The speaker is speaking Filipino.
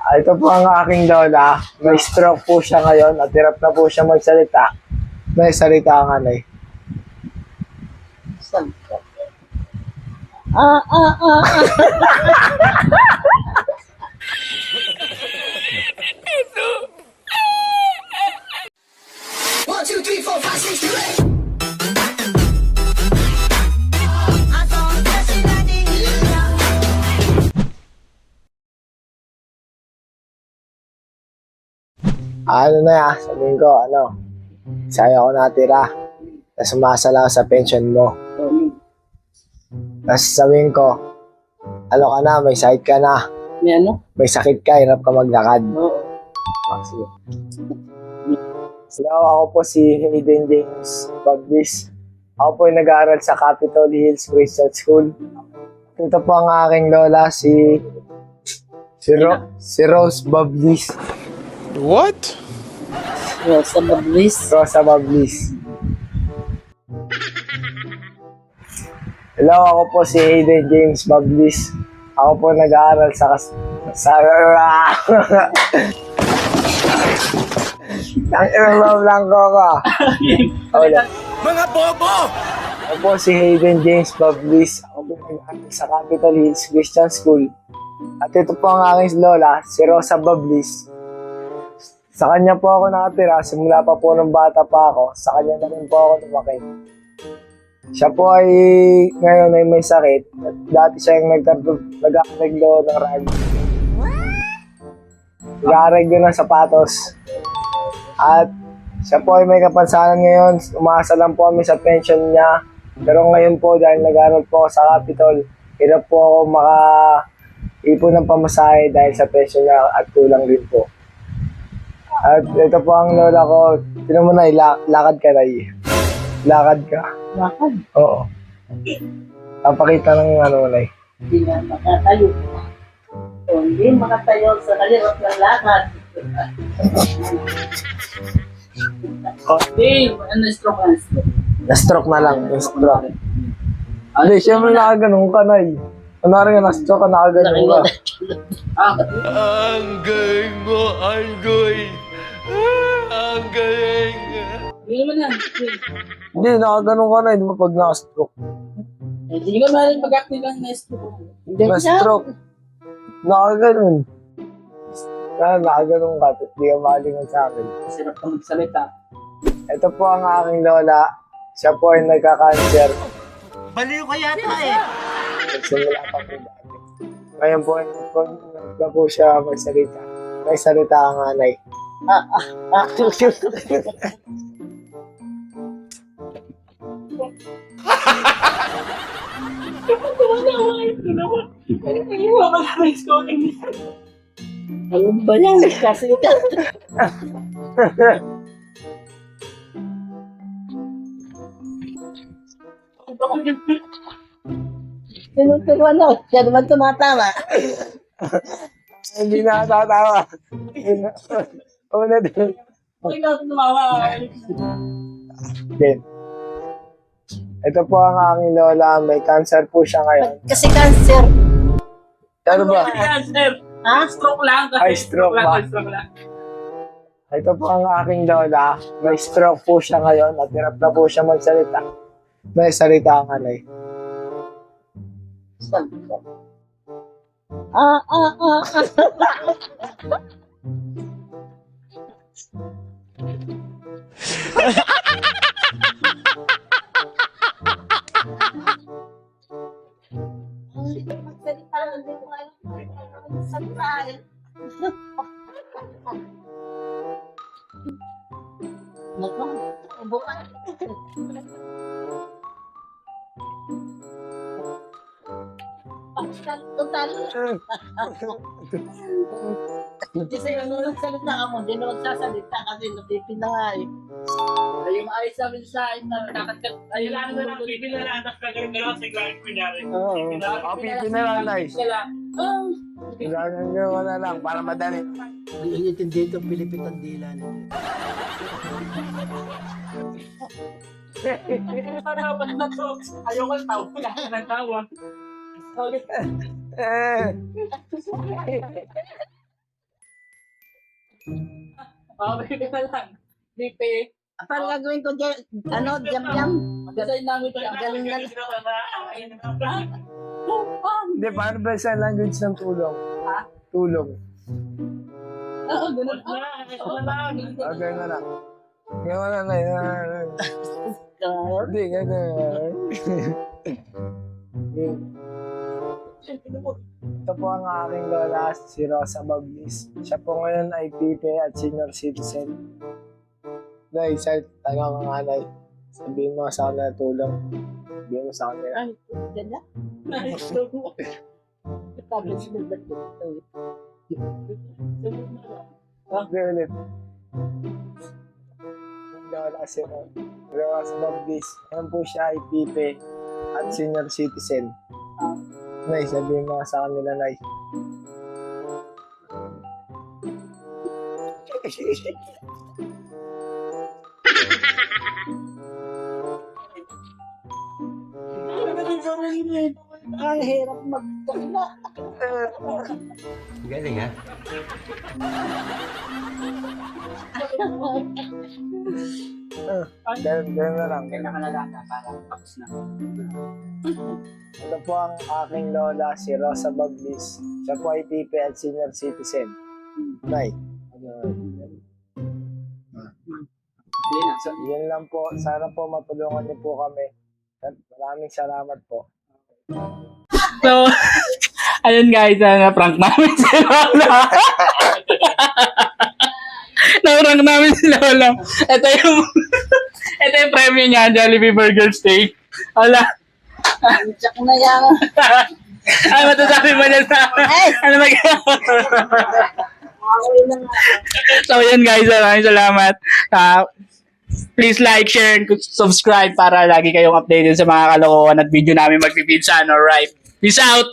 Ito po ang aking lola. May stroke po siya ngayon at hirap na po siya magsalita. May salita ang anay. One, two, three, four, five, six, seven, eight. Ano na ya, sabihin ko, sa'yo ako natira. Tapos sumasala ako sa pension mo. Tapos sabihin ko, ka na, may sakit ka na. May ano? May sakit ka, hirap ka maglakad. Oo. Sige. Hello, ako po si Hayden James Baglis. Ako po ay nag-aaral sa Capitol Hills Christian School. Ito po ang aking lola, si Rose Baglis. What? Rosa Bablis. Rosa Baglis. Hello, ako po si Hayden James Baglis. Ako po nag-aaral sa ang ilang lang ko ka. Mga bobo! Ako po si Hayden James Baglis. Ako po nag-aaral sa Capitol Hills Christian School. At ito po ang aking lola, si Rosa Baglis. Sa kanya po ako nakatira, simula pa po ng bata pa ako, sa kanya na rin po ako lumaki. Siya po ay ngayon ay may sakit. At dati siya yung nag-aareglo ng rag. Nag-aareglo ng sapatos. At siya po ay may kapansanan ngayon, umasa lang po kami sa pension niya. Pero ngayon po, dahil nag-aaral po ako sa Capitol, hirap po ako maka-ipon ng pamasahe dahil sa pension niya at kulang din po. At ito po ang lola ko. Tinan mo na, lakad ka na Lakad ka. Lakad. Oo. Papakita ng na Hindi na makatayo. O, hindi makatayo sa kalirot ng lakad. Hindi, ano stroke ang stroke? Na-stroke na lang. Na-stroke. Hindi, siyempre nakaganon ka na Kunwari nga na-stroke ka, nakaganon ka. Ang galing mo, Anggoy! Ang galing! Hindi naman yan. Hindi, nakaganon ka na. Hindi mo pag na-stroke. Hindi ko maaaring mag-active lang na stroke. Na-stroke. Nakaganon. Kaya nakaganon ka. Tapos di ka makalingon sa akin. Sarap ka magsalita. Ito po ang aking lola. Siya po ay nagka-cancer. Baliw ka yata eh! Nagsimula pa po dati. Ngayon po, na po siya magsalita. May salita ang anay. Ano ba yan? Kasi ito. Tinuturuan ako. Siya naman tumatama. Hindi na natatawa. Una din. Okay na tumawa. Okay. Ito po ang aking lola. May cancer po siya ngayon. Kasi cancer. Ano ba? Cancer. Ha? Stroke lang. Ay, stroke ba? Stroke lang. Ito po ang aking lola. May stroke po siya ngayon at hirap na po siya magsalita. May salita ang anay. Kasi ano lang salita ka mo, hindi na magsasalita kasi napipinda nga eh. Ay, yung ayos namin sa akin na nakakat... Ay, Kailangan na lang, pipin na lang, tapos gagawin na lang sa gawin kunyari. Oo. Pipin na lang, nice. Oh, Kailangan nyo na lang para madali. ang inintindi itong Pilipit ang dila nito. Dapat na to. Ayaw ko tao. Wala ka ng tawa. Eh. Bipi na lang. Bipi. Paano gagawin ko dyan? Ano? Jam-jam? Design namin ito. Ang galing na. Hindi, paano ba sa language ng tulong? Ha? Tulong. Oo, ganun. Okay na lang. Gawin na yan. Hindi, gagawin. Ito po ang aking lola, si Rosa Bablis. Siya po ngayon ay pipe at senior citizen. Nay, sir, tayo ka nga, Nay. Sabihin mo sa kanila tulong. Sabihin mo sa kanila. Ay, ganda. Sabi sila ba't ito? Okay, ulit. Lola si Rosa Bablis. Ngayon po siya ay pipe at senior citizen. Nay, sabihin mo sa kanila, Nay. Ang hirap magkakila. Galing ha? Ganun na lang. Nakalalata para tapos na. Ito po ang aking lola, si Rosa Bablis. Siya po ay pipe at senior citizen. Nay. So, yun lang po. Sana po matulungan niyo po kami. At maraming salamat po. So, ayun guys, na-prank namin si Lola. Na-prank namin si Lola. Ito yung premium niya, Jollibee Burger Steak. Wala. Tsak na yan. Ano matasabi mo niya sa ano Okay na nga. So yun guys, maraming salamat. Please like, share, and subscribe para lagi kayong updated sa mga kalokohan at video namin magbibinsan. Alright. Peace out!